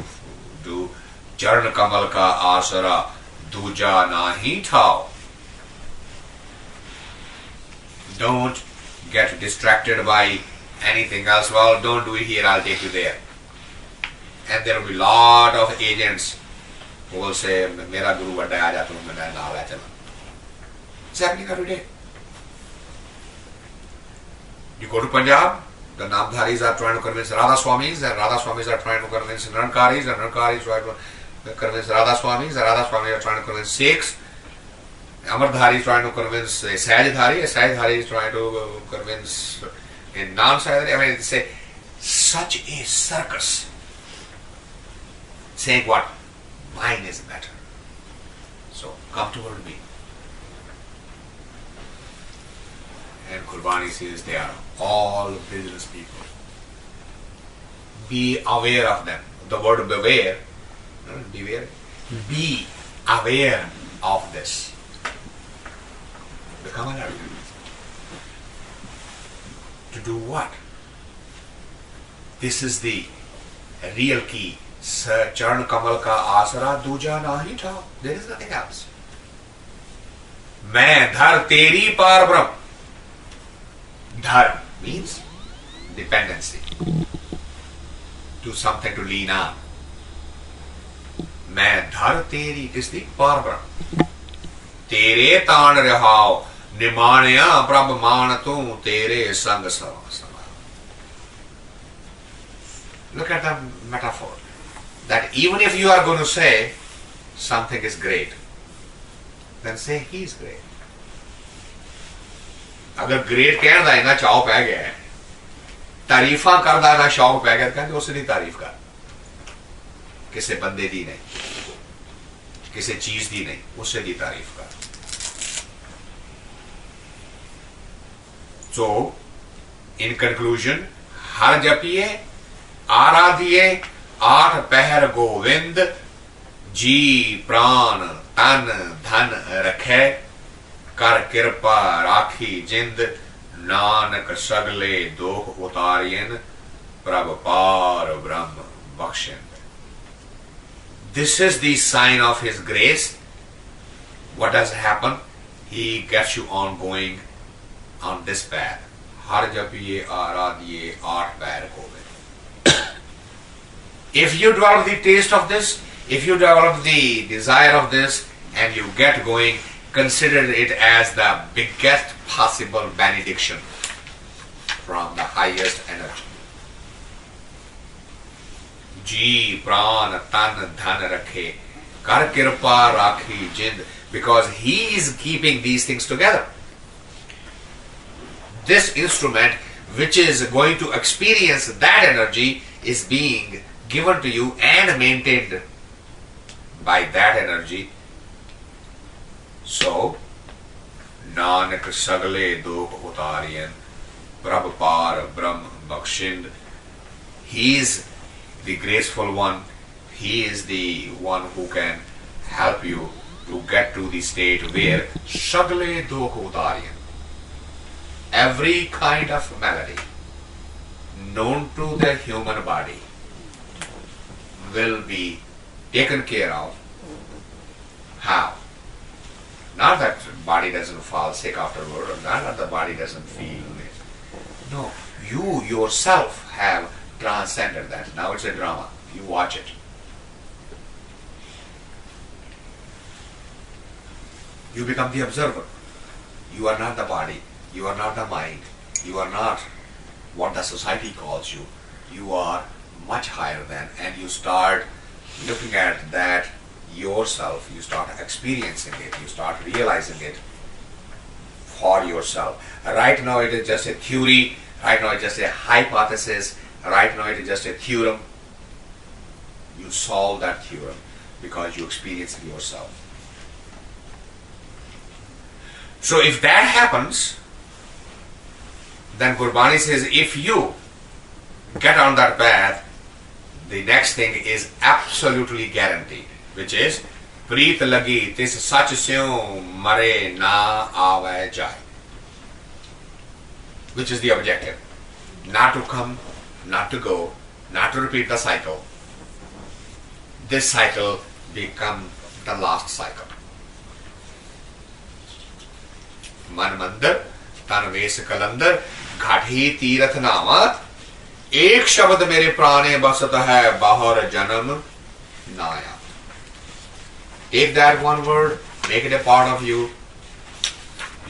do. Charan Kamal ka asara duja nahi thao. Don't get distracted by anything else. Well, don't do it here, I'll take you there. And there will be a lot of agents who will say, Mera Guru vadda aaja tu main naal hai chala. It's happening every day. You go to Punjab, the Namdharis are trying to convince Radha Swamis, and Radha Swamis are trying to convince Nirankaris, and Nirankaris try to convince Radha Swamis, and Radha Swamis are trying to convince Sikhs. Amardhari is trying to convince a Sahajdhari is trying to convince a non-Sahajdhari. I mean, it's such a circus. Saying what? Mine is better. So, come toward me. And Kurbani says they are all business people. Be aware of them. The word beware, be aware of this. Become alert. To do what? This is the real key. Charan Kamal ka asara duja nahi tha. There is nothing else. Main dhar teri par brahm. Dhar means dependency. To something to lean on. Main dhar teri is the par brahm. Tere taan rehao nimanya prabh maan tu tere sang sama. Look at the metaphor. That even if you are going to say something is great, then say he is great. अगर great कहना था इतना चाव पै गया है, तारीफा करदा ना शौक पै गया, कहते उसने तारीफ कर, किसी बंदे दी नहीं, किसी चीज दी नहीं, उससे दी तारीफ कर. So, in conclusion, हर जपिए, आराधिए, आठ पहर गोविंद, जी प्राण तन धन रखे, कर कृपा राखी जिंद, नानक सगले दोख उतारियन, प्रभ पार ब्रह्म बख्शिन. This is the sign of his grace. What does happen? he gets you on going on this path. Har jab ye aradye 8 pair ho gaye. If you develop the taste of this, if you develop the desire of this, and you get going, consider it as the biggest possible benediction from the highest energy. Ji, pran, tan, dhan rakhe, kar kirpa rakhi jind, because he is keeping these things together. This instrument, which is going to experience that energy, is being given to you and maintained by that energy. So, Nanak Sagle Dukh Utariyan, Prabhupar Brahm Bakshind. He is the graceful one. He is the one who can help you to get to the state where Sagle Dukh Utariyan, every kind of malady known to the human body will be taken care of. How? Not that the body doesn't fall sick afterward, or not that the body doesn't feel it. No, you yourself have transcended that. Now it's a drama. You watch it. You become the observer. You are not the body. You are not the mind. You are not what the society calls you. You are much higher than, and you start looking at that yourself, you start experiencing it, you start realizing it for yourself. Right now it is just a theory, right now it is just a hypothesis, right now it is just a theorem. You solve that theorem because you experience it yourself. So if that happens, then Gurbani says, if you get on that path, the next thing is absolutely guaranteed, which is Preet lagi tis sach syo mare na aave jai, which is the objective. Not to come, not to go, not to repeat the cycle. This cycle become the last cycle. Man mandir, tan ves kalandar, घाटी तीरथ नामत, एक शब्द मेरे प्राणे बसत है बाहर जन्म नाया. Take that one word, make it a part of you,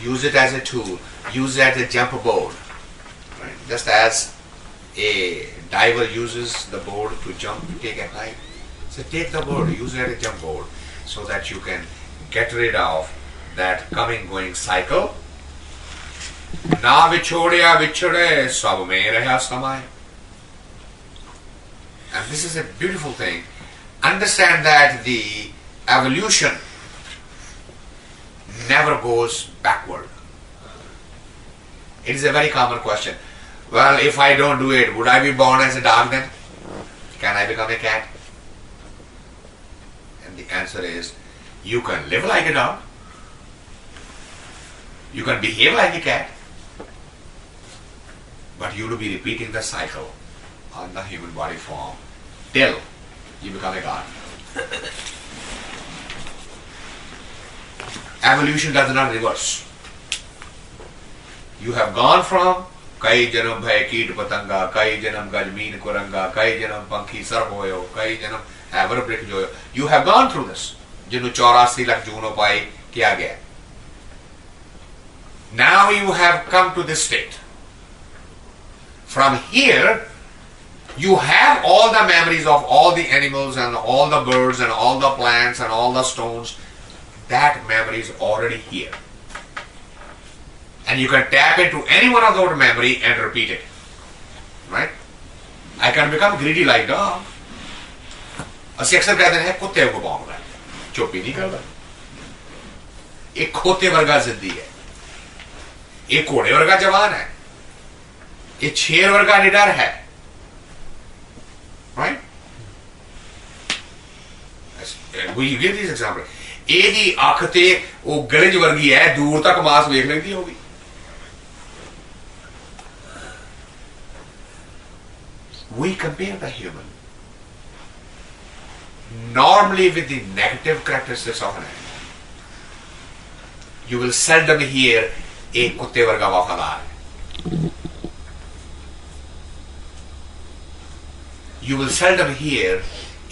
use it as a tool, use it as a jump board. Right? Just as a diver uses the board to jump to take a height. So take the board, use it as a jump board, so that you can get rid of that coming going cycle. Na vichhodya vichhode sab mein raha samay. And this is a beautiful thing. Understand that the evolution never goes backward. It is a very common question. Well, if I don't do it, would I be born as a dog then? Can I become a cat? And the answer is, you can live like a dog. You can behave like a cat. But you will be repeating the cycle on the human body form till you become a god. Evolution does not reverse. You have gone from kai janam bhai keet patanga, kai janam gajmeen kuranga, kai janam pankhi sarb hoyo, kai janam ever brick joyo. You have gone through this. Jinu 84 lakh juno pai kiya gaya. Now you have come to this state. From here, you have all the memories of all the animals and all the birds and all the plants and all the stones. That memory is already here. And you can tap into any one of those memory and repeat it. Right? I can become greedy like dog. ਅਸੀਂ ਅਕਸਰ कहते हैं कुत्ते को पाऊंगा, चुप ही नहीं करता. एक खोते वर्गा जिद्दी है, एक घोड़े वर्गा जवान है, एक शेर वर्गा निडर है. Right? We give this example. ਇਹਦੀ ਅੱਖ ਤੇ ਉਹ ਗਲਿਜ ਵਰਗੀ ਹੈ, ਦੂਰ ਤੱਕ ਮਾਸ ਵੇਖ ਲੈਂਦੀ ਹੋਗੀ. We compare the human normally with the negative characteristics of an animal. You will seldom hear एक कुत्ते वर्गा वफादार है. You will seldom hear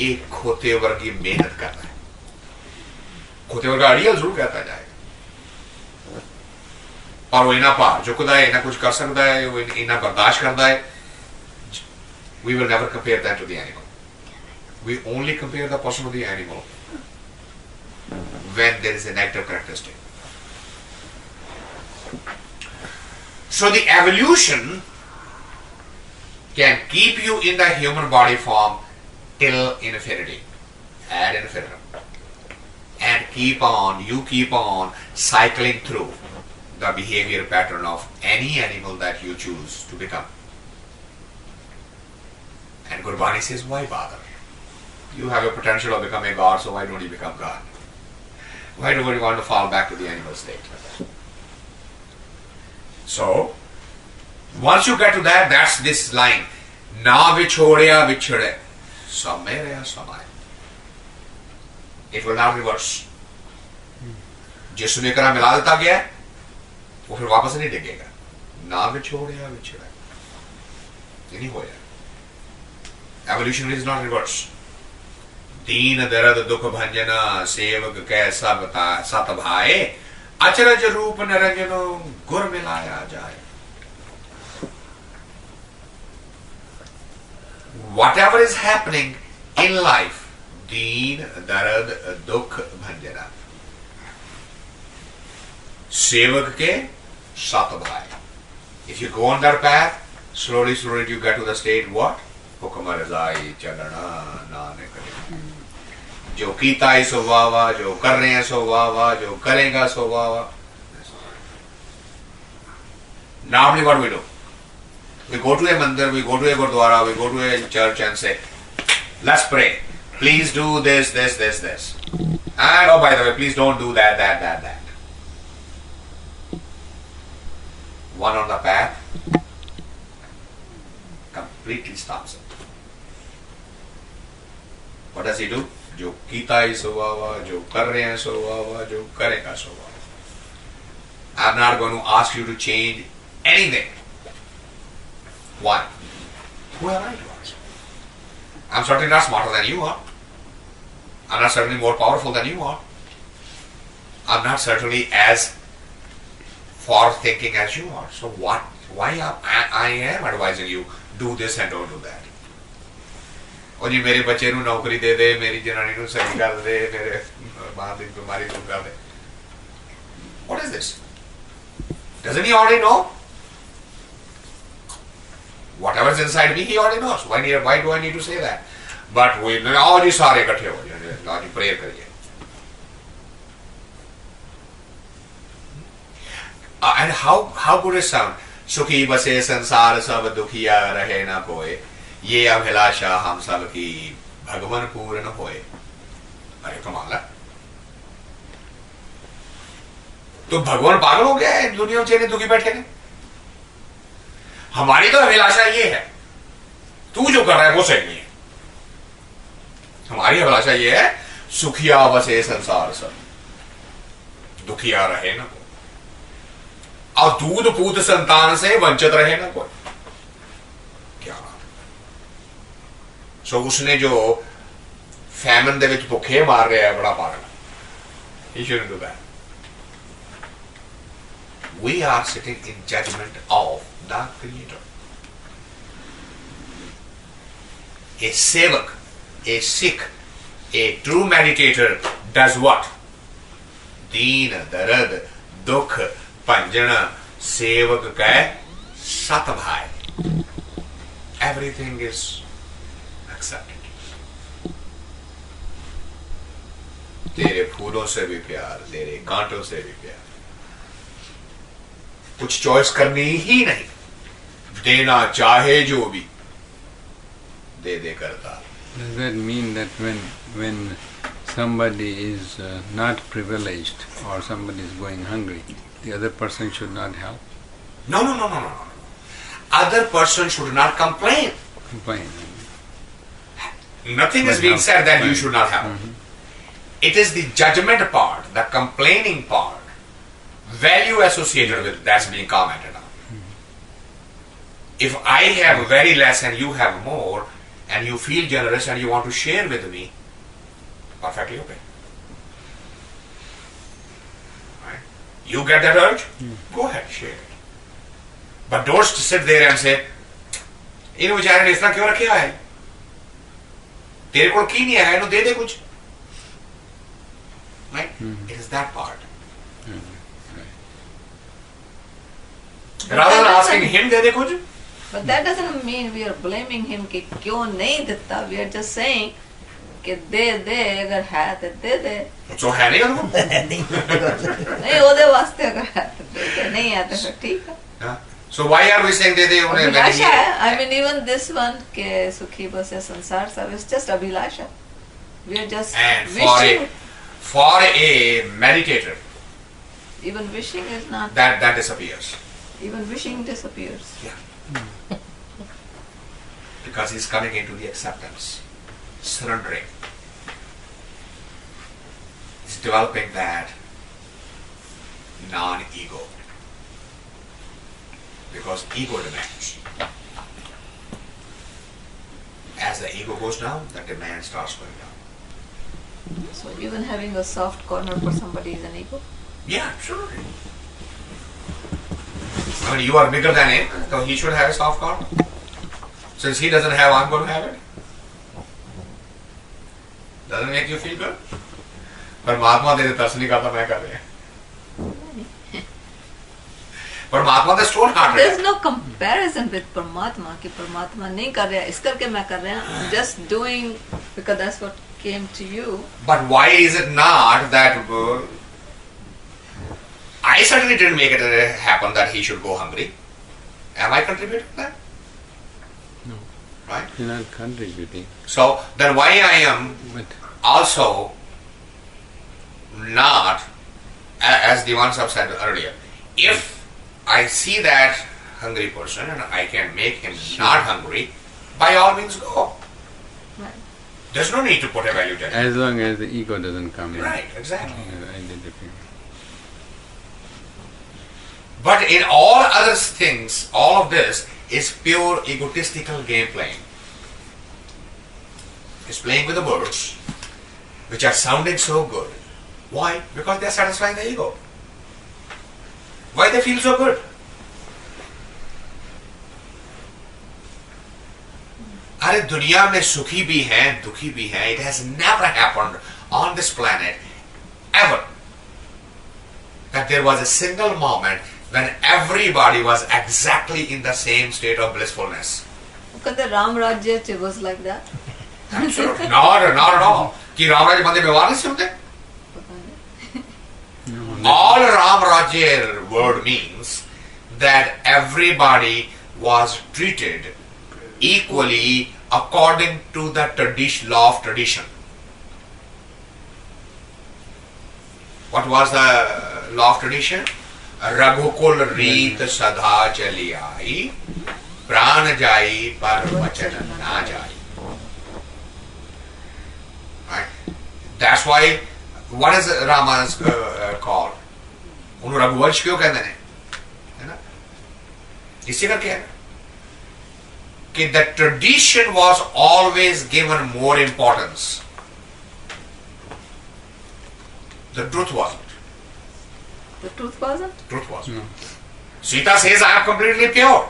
एक खोते वर्गी मेहनत कर रहा है. खोते वर्गा अड़ियल जरूर कहता जाएगा, पर वो इना पार झुकदा है, इना कुछ कर सकता है, वो इना बर्दाश्त करता है. We will never compare that to the animal. We only compare the person with the animal when there is a negative characteristic. So the evolution can keep you in the human body form till infinity, ad infinitum, and you keep on cycling through the behavior pattern of any animal that you choose to become. And Gurbani says, why bother? You have a potential of becoming a God, so why don't you become God? Why do you want to fall back to the animal state? So, once you get to that, that's this line. Na vichhodya vichhade, sameya samay. It will not reverse. जिसमें करा मिला देता गया वो फिर वापस नहीं डिगेगा. ना विछोड़या विछड़ा, ये नहीं होया. Evolution is not reverse. दीन दर्द दुख भंजना सेवक कैसा बता सत भाए, अचरज रूप निरंजनो गुर मिलाया जाए. Whatever is happening in life, deen darad dukh bhanjana, sevak ke sat bhai. If you go on that path, slowly you get to the state what? हुक्म रज़ाई चलना नानक करे. जो कीता है सो वाह वाह, जो कर रहे हैं सो वाह वाह, जो करेगा सो वाह वाह. Normally what we do? We go to a mandir, we go to a gurdwara, we go to a church and say, let's pray. Please do this, this, this, this. And oh, by the way, please don't do that, that, that, that. One on the path completely stops it. What does he do? जो कीता है सो वाह वाह, जो कर रहे हैं सो वाह वाह, जो करेगा सो वाह. I'm not going to ask you to change anything. Why? Who am I to ask? I'm certainly not smarter than you are. I'm not certainly more powerful than you are. I'm not certainly as far thinking as you are. So what? Why I am advising you, do this and don't do that. और जी मेरे बच्चे नू नौकरी दे दे, मेरी जनानी नू सही कर दे, मेरे मां दी बीमारी दूर कर दे. What is this? Doesn't he already know? Whatever's inside me, he already knows. Why do I need to say that? But we all जी सारे इकट्ठे हो जाए, आज प्रेयर करिए. And how good it sound? सुखी बसे संसार सब दुखिया रहे ना कोई, ये अभिलाषा हम सब की भगवान पूर्ण होए. अरे कमाल है. तो भगवान पागल हो गया है दुनिया में चेहरे दुखी बैठे ने. हमारी तो अभिलाषा ये है, तू जो कर रहा है वो सही नहीं है. हमारी अभिलाषा ये है सुखिया बसे संसार सब, दुखिया रहे ना कोई, और दूध पूत संतान से वंचित रहे ना कोई. क्या सो उसने जो फैमिन दे विच भुखे मार रहा है बड़ा पागल. He shouldn't do that. We are sitting in judgment of the Creator. A sevak, a sikh, a true meditator does what? Deen, darad, dukh, panjana, sevak ka sat bhai. Everything is accepted. तेरे फूलों से भी प्यार, तेरे कांटों से भी प्यार. कुछ चॉइस करनी ही नहीं, देना चाहे जो भी दे दे करता. Does that mean that when somebody is not privileged or somebody is going hungry, the other person should not help? No. Other person should not complain. Complain. Nothing is being said that you should not help. Mm-hmm. It is the judgment part, the complaining part, value associated with that's being commented on. If I have very less and you have more, and you feel generous and you want to share with me, perfectly okay. Right? You get that urge? Go ahead, share it. But don't sit there and say, इन बेचारे ने इस तरह क्यों रखा है? तेरे को की नहीं है, इन्हों दे दे कुछ. Right? It is that part. Rather than asking him, दे दे कुछ. But that doesn't mean we are blaming him कि क्यों नहीं देता. We are just saying कि दे दे अगर है तो दे दे. So है नहीं उनको? नहीं ओदे वास्ते अगर है तो दे दे, नहीं है तो फिर ठीक है. So why are we saying दे दे उन्हें? अभिलाषा है. I mean even this one के सुखी बसे संसार सब is just Abhilasha. We are just and wishing. For a meditator, Even wishing is not. that disappears. Even wishing disappears. Yeah. Because he's coming into the acceptance, surrendering. He's developing that non-ego. Because ego demands. As the ego goes down, the demand starts going down. So even having a soft corner for somebody is an ego. Yeah, absolutely. I mean, you are bigger than him, so he should have a soft corner. Since he doesn't have, I'm going to have it. Doesn't make you feel good? परमात्मा दे तरस नहीं करता मैं कर रहे हैं. परमात्मा the stone hearted. There's no comparison with Paramatma कि परमात्मा नहीं कर रहा है इस करके मैं कर रहा हूँ. Just doing because that's what came to you. But why is it not that I certainly didn't make it happen that he should go hungry? Am I contributing to that? No. Right? You're not contributing. So then why I am But also not, as Divan Sahib said earlier, if I see that hungry person and I can make him not hungry, by all means go. Right. There's no need to put a value judgment. as long as the ego doesn't come in. Right, exactly. Identify. But in all other things, all of this is pure egotistical game playing. It's playing with the words, which are sounding so good. Why? Because they are satisfying the ego. Why they feel so good? अरे दुनिया में सुखी भी हैं, दुखी भी हैं. It has never happened on this planet ever that there was a single moment when everybody was exactly in the same state of blissfulness. कहते राम राज्य was like that. Absolutely. not at all. कि राम राज्य बंदे व्यवहार नहीं सुनते? All Ram Rajya word means that everybody was treated equally according to the law of tradition. What was the law of tradition? Raghukul Reet Sadha Chali Ai Pran Jai Par Vachan Na Jai. Right? That's why. What is Rama's called? उन्होंने रघुवंश क्यों कहते हैं? है ना? इसी करके है कि the tradition was always given more importance. The truth wasn't. The truth wasn't. Truth wasn't. No. Sita says, "I am completely pure."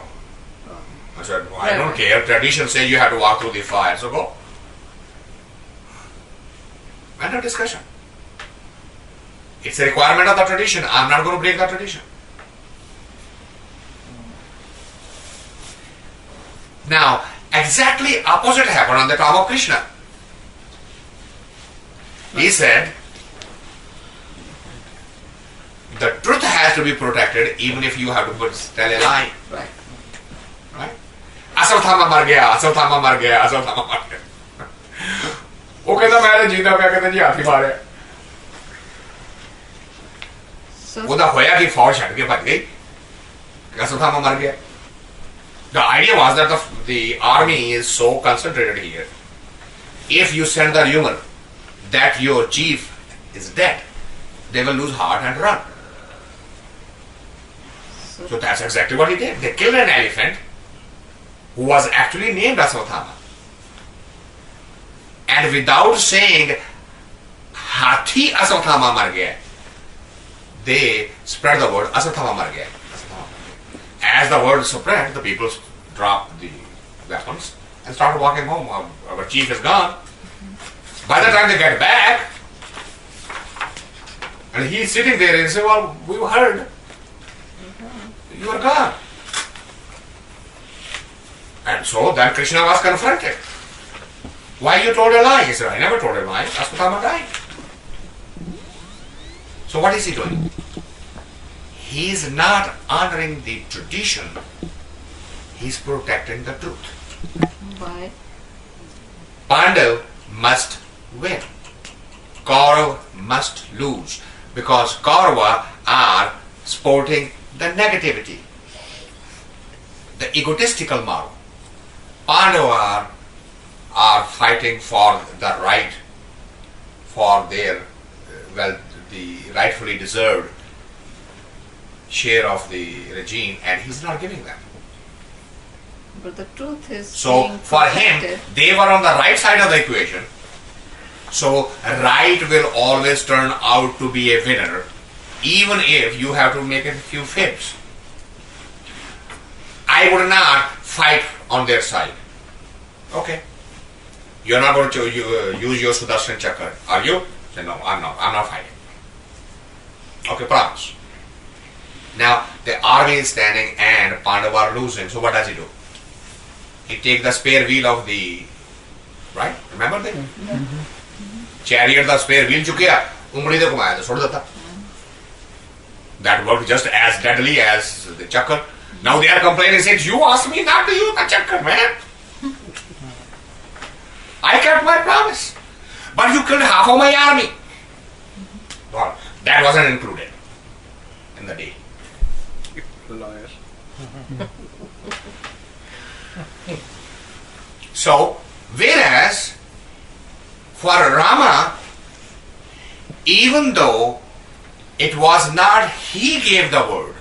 I said, well, "I don't care. Tradition says you have to walk through the fire, so go." End of discussion. It's a requirement of the tradition. I'm not going to break the tradition. Now, exactly opposite happened on the time of Krishna. He said, the truth has to be protected even if you have to tell a lie. Right. Right? Asavthama mar gaya, asavthama mar gaya, asavthama mar gaya. वो कहता मैं जीता मैं कहता जी हाथी मारे. वो तो होया कि फौज हट के भज गई. असवथामा मर गया. The idea was that the army is so concentrated here. If you send the rumor that your chief is dead, they will lose heart and run. So that's exactly what he did. They killed an elephant who was actually named Aswathama. And without saying Hathi Aswathama mar gaya, they spread the word Aswathama mar gaya. As the word spread, the people dropped the weapons and started walking home. Our chief is gone. By the time they get back, and he's sitting there and say, well, we heard you are gone. And so then Krishna was confronted. Why you told a lie? He said, I never told a lie. Aswathama died. So what is he doing? He is not honoring the tradition. He's protecting the truth. Why? Pandav must win. Kaurav must lose. Because Kaurava are sporting the negativity, the egotistical model. Pandava are fighting for the right, for their, the rightfully deserved share of the regime, and he's not giving them. But the truth is So being for him, protected. they were on the right side of the equation. So right will always turn out to be a winner, even if you have to make a few fibs. I would not fight on their side. Okay. You're not going to use your Sudarshan Chakra, are you? Say, no, I'm not fighting. Okay, promise. Now, the army is standing and Pandava are losing, so what does he do? He takes the spare wheel of the, right? Remember that? Chariot, the spare wheel chukya, ungli de kumaya, chhod deta. That worked just as deadly as the chakra. Now they are complaining, saying, you asked me not to use the chakra, man. I kept my promise. But you killed half of my army. Well, that wasn't included in the deal. Lawyer. So, whereas for Rama, even though it was not he gave the word,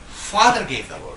Father gave the word.